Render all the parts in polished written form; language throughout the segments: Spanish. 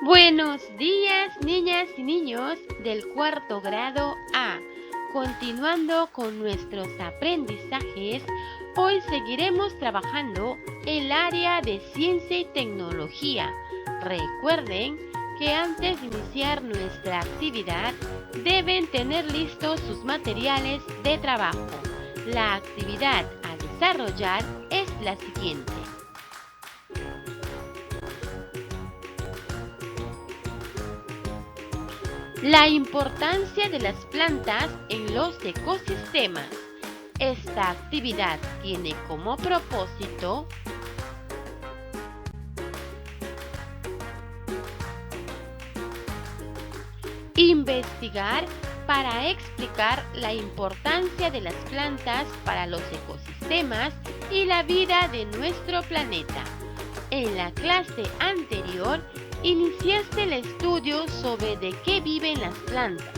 Buenos días, niñas y niños del cuarto grado A. Continuando con nuestros aprendizajes, hoy seguiremos trabajando el área de ciencia y tecnología. Recuerden que antes de iniciar nuestra actividad, deben tener listos sus materiales de trabajo. La actividad a desarrollar es la siguiente. La importancia de las plantas en los ecosistemas. Esta actividad tiene como propósito investigar para explicar la importancia de las plantas para los ecosistemas y la vida de nuestro planeta. En la clase anterior, iniciaste el estudio sobre de qué viven las plantas,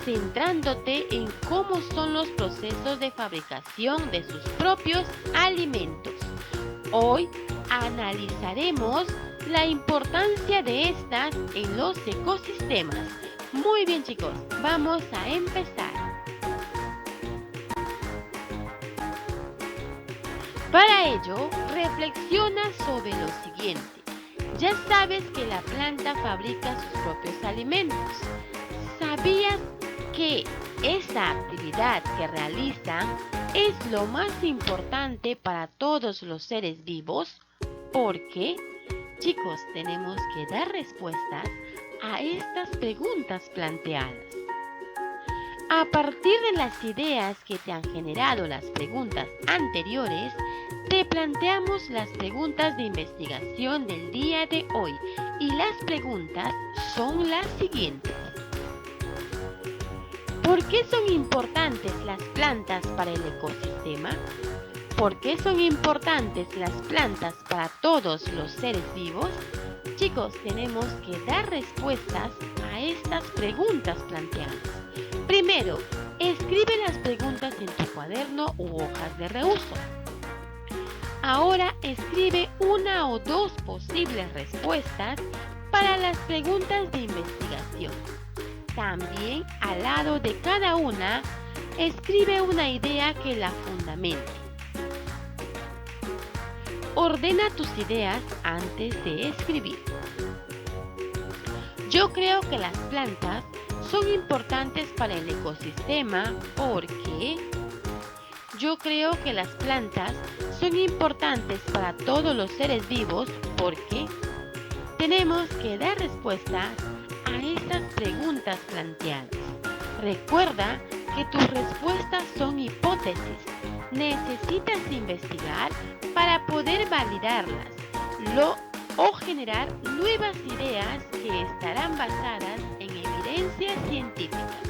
centrándote en cómo son los procesos de fabricación de sus propios alimentos. Hoy analizaremos la importancia de estas en los ecosistemas. Muy bien, chicos, vamos a empezar. Para ello, reflexiona sobre lo siguiente. Ya sabes que la planta fabrica sus propios alimentos. ¿Sabías que esa actividad que realizan es lo más importante para todos los seres vivos? ¿Por qué? Chicos, tenemos que dar respuestas a estas preguntas planteadas. A partir de las ideas que te han generado las preguntas anteriores, te planteamos las preguntas de investigación del día de hoy y las preguntas son las siguientes. ¿Por qué son importantes las plantas para el ecosistema? ¿Por qué son importantes las plantas para todos los seres vivos? Chicos, tenemos que dar respuestas a estas preguntas planteadas. Primero, escribe las preguntas en tu cuaderno u hojas de reuso. Ahora escribe una o dos posibles respuestas para las preguntas de investigación. También, al lado de cada una, escribe una idea que la fundamente. Ordena tus ideas antes de escribir. Yo creo que las plantas son importantes para el ecosistema porque yo creo que las plantas son importantes para todos los seres vivos porque tenemos que dar respuestas a estas preguntas planteadas. Recuerda que tus respuestas son hipótesis. Necesitas investigar para poder validarlas o generar nuevas ideas que estarán basadas en evidencia científica.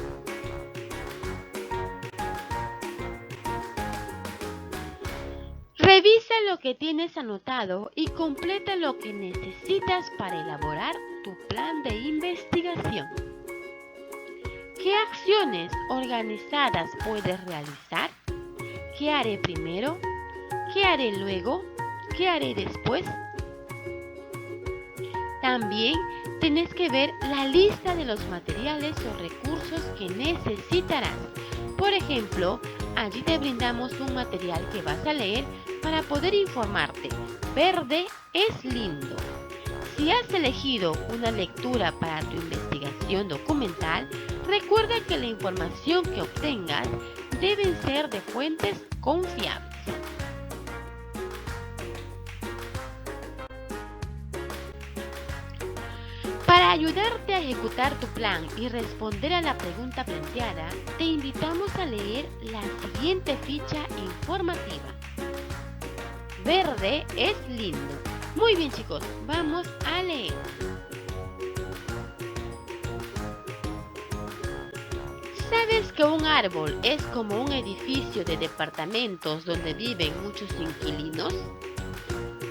Revisa lo que tienes anotado y completa lo que necesitas para elaborar tu plan de investigación. ¿Qué acciones organizadas puedes realizar? ¿Qué haré primero? ¿Qué haré luego? ¿Qué haré después? También tienes que ver la lista de los materiales o recursos que necesitarás. Por ejemplo, allí te brindamos un material que vas a leer para poder informarte. Verde es lindo. Si has elegido una lectura para tu investigación documental, recuerda que la información que obtengas deben ser de fuentes confiables. Para ayudarte a ejecutar tu plan y responder a la pregunta planteada, te invitamos a leer la siguiente ficha informativa. Verde es lindo. Muy bien, chicos, vamos a leer. ¿Sabes que un árbol es como un edificio de departamentos donde viven muchos inquilinos?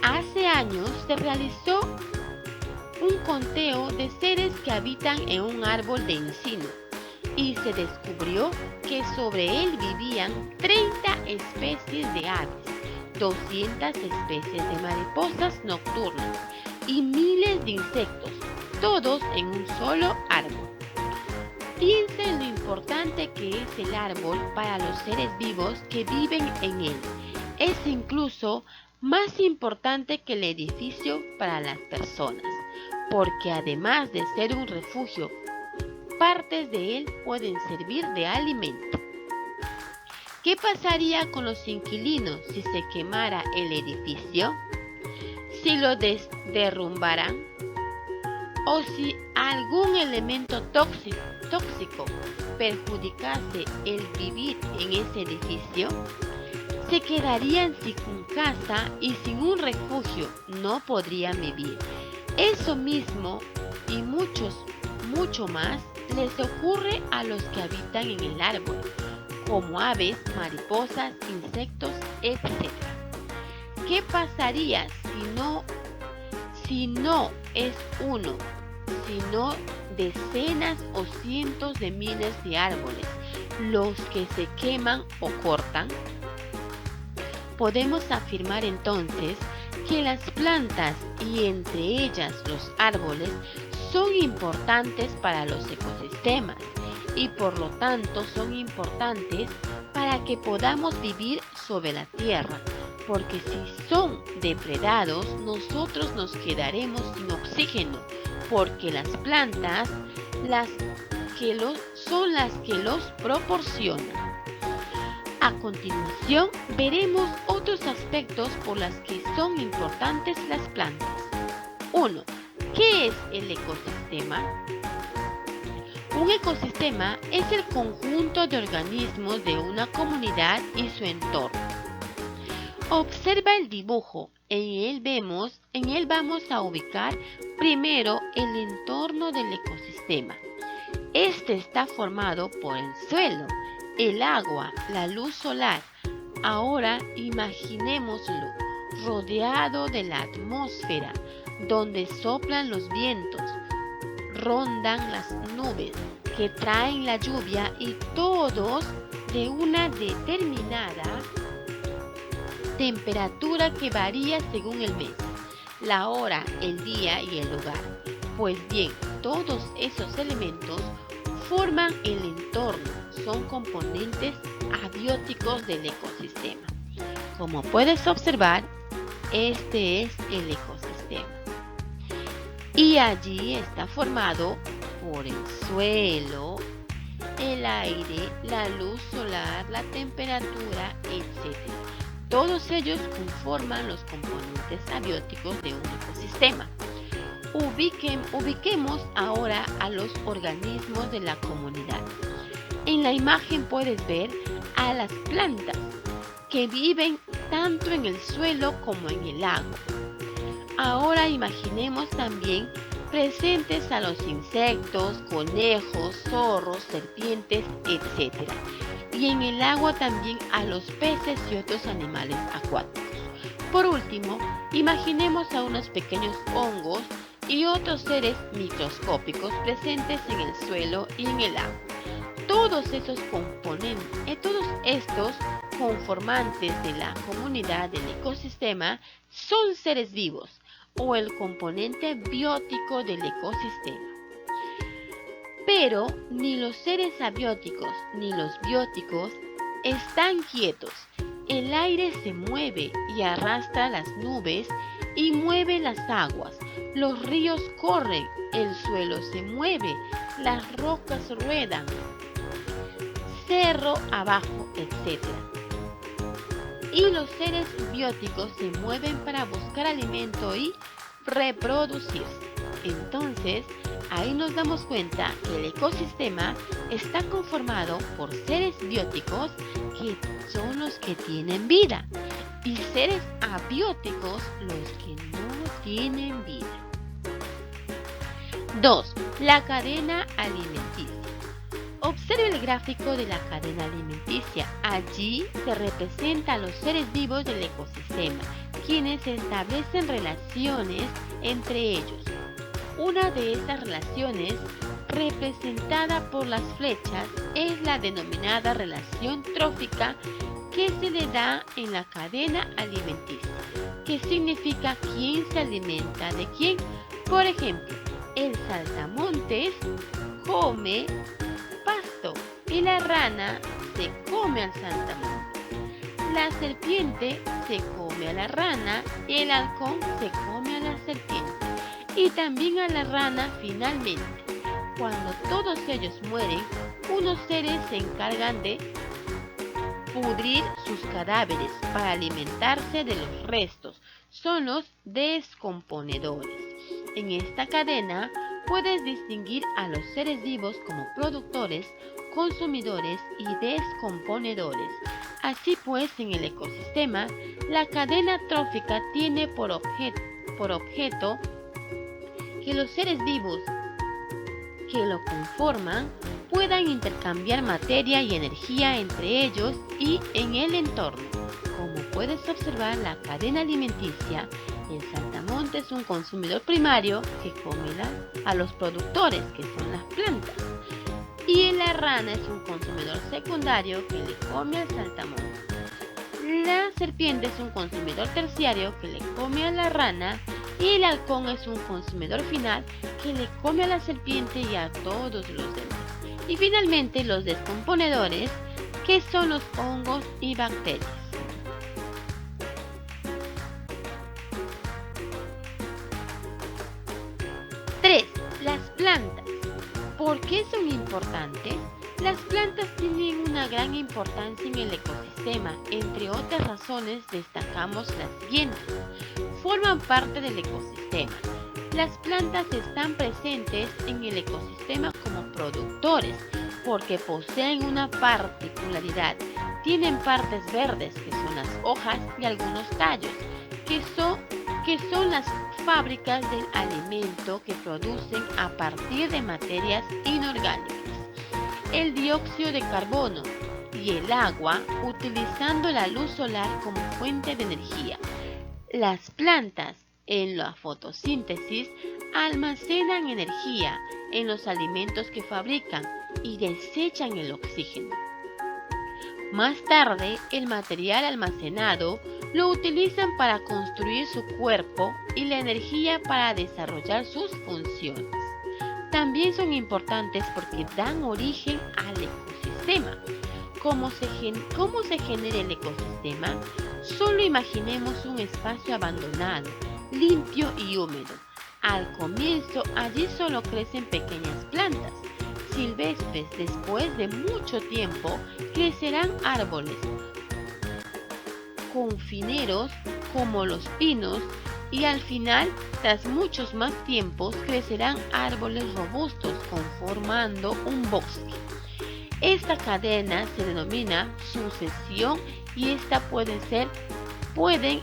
Hace años se realizó un conteo de seres que habitan en un árbol de encino y se descubrió que sobre él vivían 30 especies de aves, 200 especies de mariposas nocturnas y miles de insectos. todos en un solo árbol. Piensa en lo importante que es el árbol para los seres vivos que viven en él. Es incluso más importante que el edificio para las personas, porque además de ser un refugio, partes de él pueden servir de alimento. ¿Qué pasaría con los inquilinos si se quemara el edificio? ¿Si lo derrumbaran? ¿O si algún elemento tóxico perjudicase el vivir en ese edificio? Se quedarían sin casa y sin un refugio, no podrían vivir. Eso mismo y mucho más les ocurre a los que habitan en el árbol, como aves, mariposas, insectos, etc. ¿Qué pasaría si no es uno, sino decenas o cientos de miles de árboles los que se queman o cortan? Podemos afirmar entonces que las plantas y entre ellas los árboles son importantes para los ecosistemas y por lo tanto son importantes para que podamos vivir sobre la tierra, porque si son depredados nosotros nos quedaremos sin oxígeno, porque las plantas son las que los proporcionan. A continuación veremos otros aspectos por los que son importantes las plantas. 1. ¿Qué es el ecosistema? Un ecosistema es el conjunto de organismos de una comunidad y su entorno. Observa el dibujo. En él vamos a ubicar primero el entorno del ecosistema. Este está formado por el suelo, el agua, la luz solar. Ahora imaginémoslo rodeado de la atmósfera, donde soplan los vientos, rondan las nubes que traen la lluvia y todos de una determinada temperatura que varía según el mes, la hora, el día y el lugar. Pues bien, todos esos elementos forman el entorno, son componentes abióticos del ecosistema. Como puedes observar, este es el ecosistema. Y allí está formado por el suelo, el aire, la luz solar, la temperatura, etc. Todos ellos conforman los componentes abióticos de un ecosistema. Ubiquemos ahora a los organismos de la comunidad. En la imagen puedes ver a las plantas que viven tanto en el suelo como en el agua. Ahora imaginemos también presentes a los insectos, conejos, zorros, serpientes, etc. Y en el agua también a los peces y otros animales acuáticos. Por último, imaginemos a unos pequeños hongos y otros seres microscópicos presentes en el suelo y en el agua. Todos estos conformantes de la comunidad del ecosistema son seres vivos o el componente biótico del ecosistema. Pero ni los seres abióticos ni los bióticos están quietos. El aire se mueve y arrastra las nubes y mueve las aguas. Los ríos corren, el suelo se mueve, las rocas ruedan, cerro abajo, etc. Y los seres bióticos se mueven para buscar alimento y reproducirse. Entonces, ahí nos damos cuenta que el ecosistema está conformado por seres bióticos que son los que tienen vida y seres abióticos los que no tienen vida. 2. La cadena alimenticia. Observe el gráfico de la cadena alimenticia. Allí se representa a los seres vivos del ecosistema, quienes establecen relaciones entre ellos. Una de estas relaciones, representada por las flechas, es la denominada relación trófica que se le da en la cadena alimenticia, que significa quién se alimenta de quién. Por ejemplo, El saltamontes come pasto y la rana se come al saltamontes. La serpiente se come a la rana y el halcón se come a la serpiente. Y también a la rana finalmente. Cuando todos ellos mueren, unos seres se encargan de pudrir sus cadáveres para alimentarse de los restos. Son los descomponedores. En esta cadena puedes distinguir a los seres vivos como productores, consumidores y descomponedores. Así pues, en el ecosistema, la cadena trófica tiene por objeto que los seres vivos que lo conforman puedan intercambiar materia y energía entre ellos y en el entorno. Como puedes observar, la cadena alimenticia, el saltamontes es un consumidor primario que come a los productores, que son las plantas, y la rana es un consumidor secundario que le come al saltamontes. La serpiente es un consumidor terciario que le come a la rana y el halcón es un consumidor final que le come a la serpiente y a todos los demás. Y finalmente los descomponedores, que son los hongos y bacterias. Las plantas. ¿Por qué son importantes? Las plantas tienen una gran importancia en el ecosistema. Entre otras razones destacamos las siguientes. Forman parte del ecosistema. Las plantas están presentes en el ecosistema como productores porque poseen una particularidad. Tienen partes verdes, que son las hojas y algunos tallos, que son las fábricas del alimento que producen a partir de materias inorgánicas. El dióxido de carbono y el agua utilizando la luz solar como fuente de energía. Las plantas en la fotosíntesis almacenan energía en los alimentos que fabrican y desechan el oxígeno. Más tarde, el material almacenado lo utilizan para construir su cuerpo y la energía para desarrollar sus funciones. También son importantes porque dan origen al ecosistema. ¿Cómo se genera el ecosistema? Solo imaginemos un espacio abandonado, limpio y húmedo. Al comienzo, allí solo crecen pequeñas plantas silvestres. Después de mucho tiempo, crecerán árboles confineros como los pinos y al final, tras muchos más tiempos, crecerán árboles robustos conformando un bosque. Esta cadena se denomina sucesión y esta pueden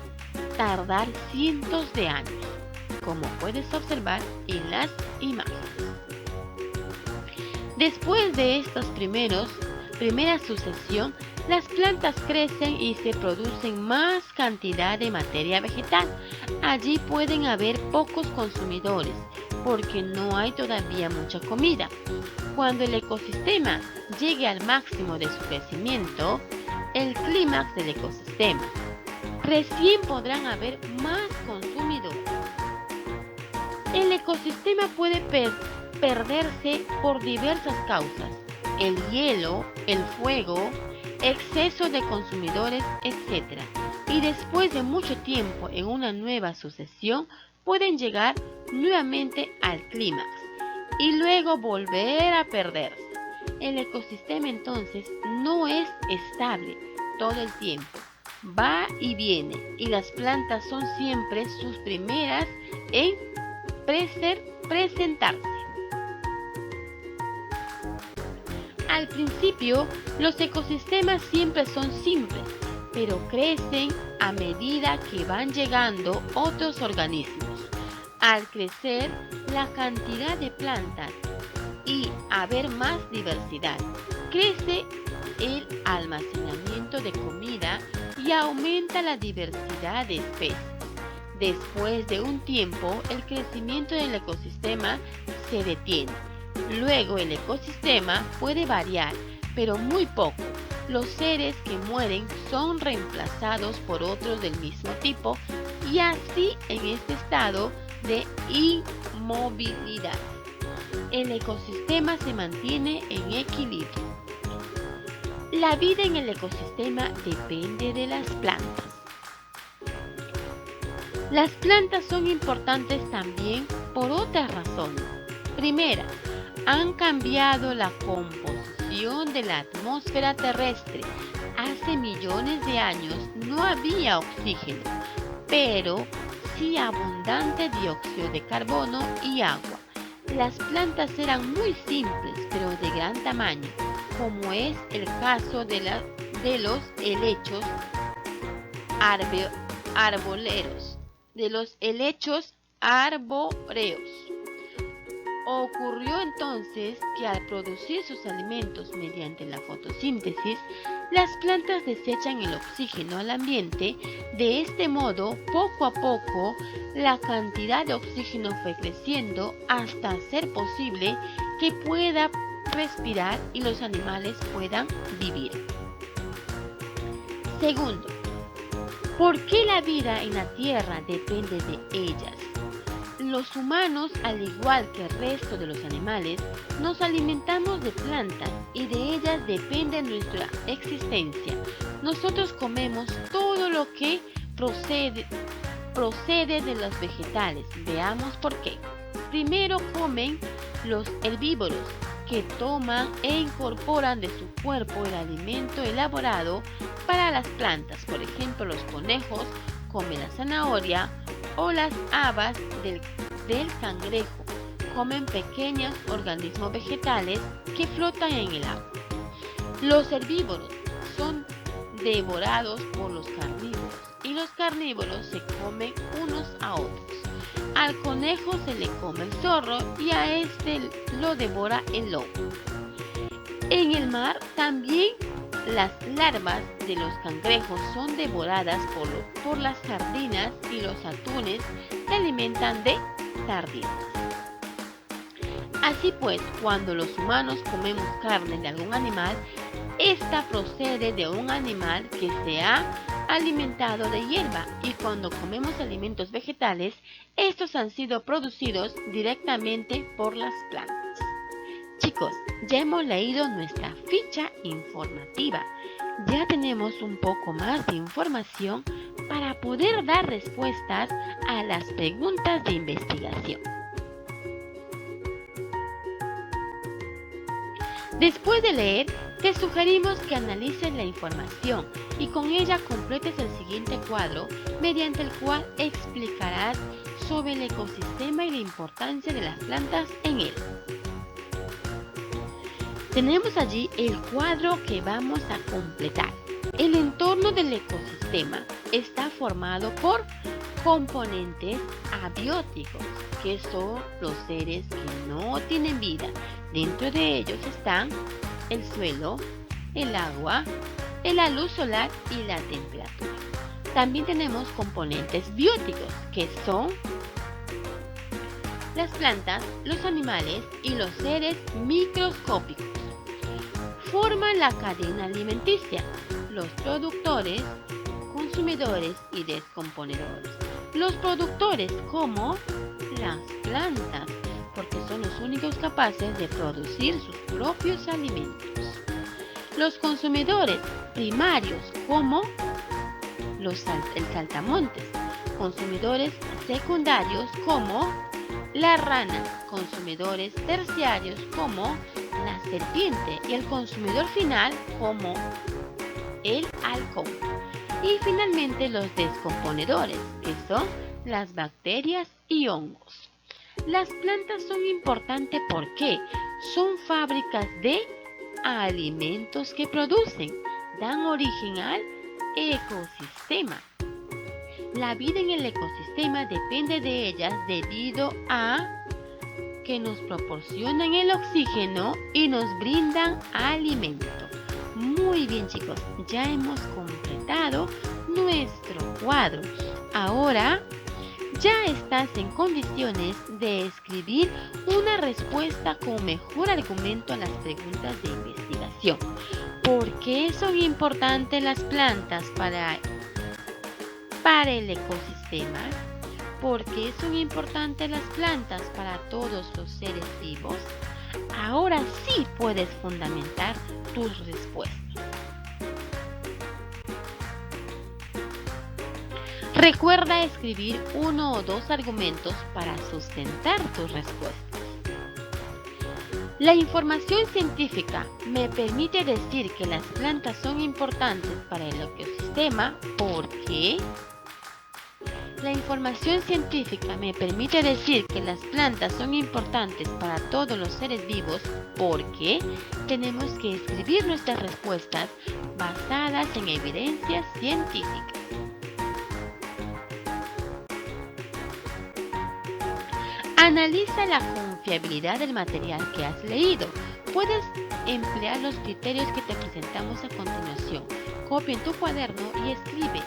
tardar cientos de años, como puedes observar en las imágenes. Después de estos primera sucesión, las plantas crecen y se producen más cantidad de materia vegetal. Allí pueden haber pocos consumidores porque no hay todavía mucha comida. Cuando el ecosistema llegue al máximo de su crecimiento, el clímax del ecosistema, recién podrán haber más consumidores. El ecosistema puede perderse por diversas causas: el hielo, el fuego, exceso de consumidores, etc. Y después de mucho tiempo en una nueva sucesión pueden llegar nuevamente al clímax y luego volver a perderse. El ecosistema entonces no es estable todo el tiempo, va y viene, y las plantas son siempre sus primeras en presentarse. Al principio, los ecosistemas siempre son simples, pero crecen a medida que van llegando otros organismos. Al crecer la cantidad de plantas y haber más diversidad, crece el almacenamiento de comida y aumenta la diversidad de especies. Después de un tiempo, el crecimiento del ecosistema se detiene. Luego el ecosistema puede variar, pero muy poco. Los seres que mueren son reemplazados por otros del mismo tipo y así en este estado de inmovilidad. El ecosistema se mantiene en equilibrio. La vida en el ecosistema depende de las plantas. Las plantas son importantes también por otras razones. Primera, han cambiado la composición de la atmósfera terrestre. Hace millones de años no había oxígeno, pero sí abundante dióxido de carbono y agua. Las plantas eran muy simples, pero de gran tamaño, como es el caso de los helechos arbóreos. Ocurrió entonces que al producir sus alimentos mediante la fotosíntesis, las plantas desechan el oxígeno al ambiente. De este modo, poco a poco, la cantidad de oxígeno fue creciendo hasta hacer posible que pueda respirar y los animales puedan vivir. Segundo, ¿por qué la vida en la Tierra depende de ellas? Los humanos, al igual que el resto de los animales, nos alimentamos de plantas y de ellas depende nuestra existencia. Nosotros comemos todo lo que procede de los vegetales. Veamos por qué. Primero comen los herbívoros, que toman e incorporan de su cuerpo el alimento elaborado para las plantas. Por ejemplo, los conejos comen la zanahoria, o las habas del cangrejo comen pequeños organismos vegetales que flotan en el agua. Los herbívoros son devorados por los carnívoros y los carnívoros se comen unos a otros. Al conejo se le come el zorro y a este lo devora el lobo. En el mar también las larvas de los cangrejos son devoradas por las sardinas y los atunes se alimentan de sardinas. Así pues, cuando los humanos comemos carne de algún animal, esta procede de un animal que se ha alimentado de hierba, y cuando comemos alimentos vegetales, estos han sido producidos directamente por las plantas. Chicos, ya hemos leído nuestra ficha informativa. Ya tenemos un poco más de información para poder dar respuestas a las preguntas de investigación. Después de leer, te sugerimos que analices la información y con ella completes el siguiente cuadro, mediante el cual explicarás sobre el ecosistema y la importancia de las plantas en él. Tenemos allí el cuadro que vamos a completar. El entorno del ecosistema está formado por componentes abióticos, que son los seres que no tienen vida. Dentro de ellos están el suelo, el agua, la luz solar y la temperatura. También tenemos componentes bióticos, que son las plantas, los animales y los seres microscópicos. Forman la cadena alimenticia, los productores, consumidores y descomponedores. Los productores, como las plantas, porque son los únicos capaces de producir sus propios alimentos. Los consumidores primarios, como el saltamontes. Consumidores secundarios, como la rana. Consumidores terciarios, como la serpiente. Y el consumidor final, como el halcón. Y finalmente los descomponedores, que son las bacterias y hongos. Las plantas son importantes porque son fábricas de alimentos que producen, dan origen al ecosistema. La vida en el ecosistema depende de ellas debido a que nos proporcionan el oxígeno y nos brindan alimento. Muy bien, chicos, ya hemos completado nuestro cuadro. Ahora ya estás en condiciones de escribir una respuesta con mejor argumento a las preguntas de investigación. ¿Por qué son importantes las plantas para el ecosistema? ¿Por qué son importantes las plantas para todos los seres vivos? Ahora sí puedes fundamentar tus respuestas. Recuerda escribir 1 o 2 argumentos para sustentar tus respuestas. La información científica me permite decir que las plantas son importantes para el ecosistema porque... La información científica me permite decir que las plantas son importantes para todos los seres vivos porque tenemos que escribir nuestras respuestas basadas en evidencia científica. Analiza la confiabilidad del material que has leído. Puedes emplear los criterios que te presentamos a continuación. Copia en tu cuaderno y escribe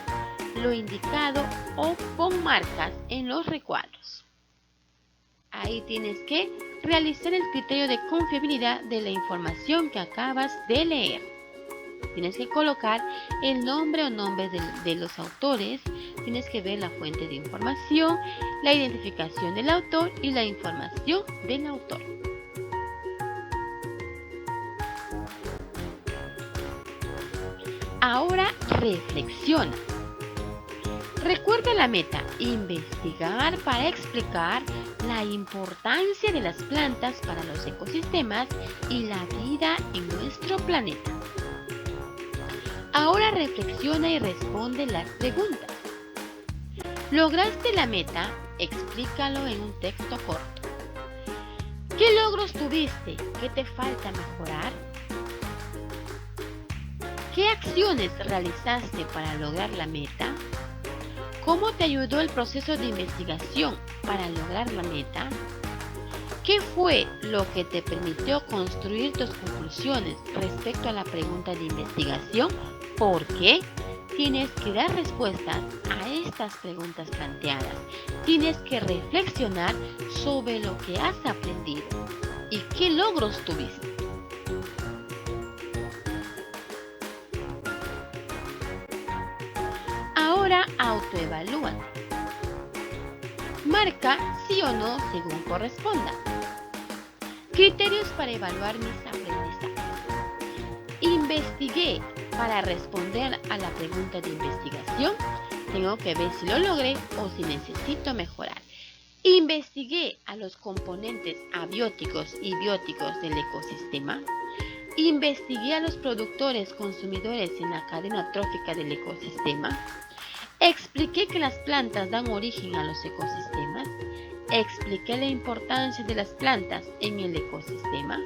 lo indicado o pon marcas en los recuadros. Ahí tienes que realizar el criterio de confiabilidad de la información que acabas de leer. Tienes que colocar el nombre o nombres de los autores, tienes que ver la fuente de información, la identificación del autor y la información del autor. Ahora reflexiona. Recuerda la meta, investigar para explicar la importancia de las plantas para los ecosistemas y la vida en nuestro planeta. Ahora reflexiona y responde las preguntas. ¿Lograste la meta? Explícalo en un texto corto. ¿Qué logros tuviste? ¿Qué te falta mejorar? ¿Qué acciones realizaste para lograr la meta? ¿Cómo te ayudó el proceso de investigación para lograr la meta? ¿Qué fue lo que te permitió construir tus conclusiones respecto a la pregunta de investigación? ¿Por qué? Tienes que dar respuestas a estas preguntas planteadas. Tienes que reflexionar sobre lo que has aprendido y qué logros tuviste. Ahora autoevalúate. Marca sí o no según corresponda. Criterios para evaluar mis aprendizajes. Investigué para responder a la pregunta de investigación. Tengo que ver si lo logré o si necesito mejorar. Investigué a los componentes abióticos y bióticos del ecosistema. Investigué a los productores consumidores en la cadena trófica del ecosistema. Expliqué que las plantas dan origen a los ecosistemas. Expliqué la importancia de las plantas en el ecosistema.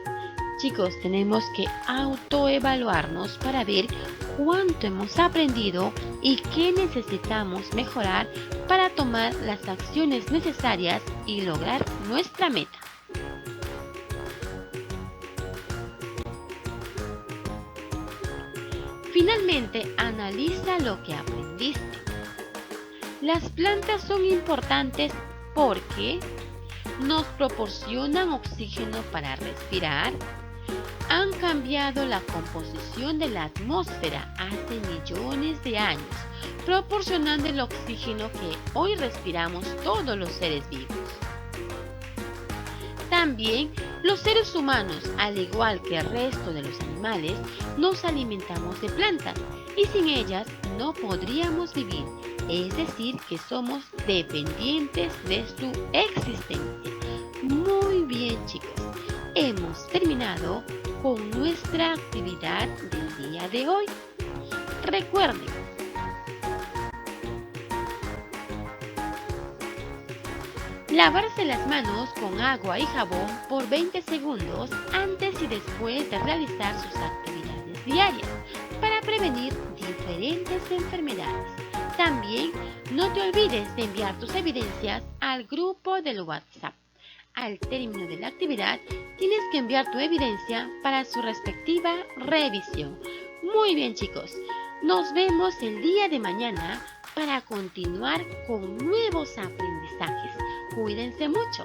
Chicos, tenemos que autoevaluarnos para ver cuánto hemos aprendido y qué necesitamos mejorar para tomar las acciones necesarias y lograr nuestra meta. Finalmente, analiza lo que aprendiste. Las plantas son importantes porque nos proporcionan oxígeno para respirar, han cambiado la composición de la atmósfera hace millones de años, proporcionando el oxígeno que hoy respiramos todos los seres vivos. También los seres humanos, al igual que el resto de los animales, nos alimentamos de plantas y sin ellas no podríamos vivir. Es decir, que somos dependientes de su existencia. Muy bien, chicos. Hemos terminado con nuestra actividad del día de hoy. Recuerden, lavarse las manos con agua y jabón por 20 segundos antes y después de realizar sus actividades diarias para prevenir diferentes enfermedades. También no te olvides de enviar tus evidencias al grupo del WhatsApp. Al término de la actividad, tienes que enviar tu evidencia para su respectiva revisión. Muy bien, chicos. Nos vemos el día de mañana para continuar con nuevos aprendizajes. Cuídense mucho.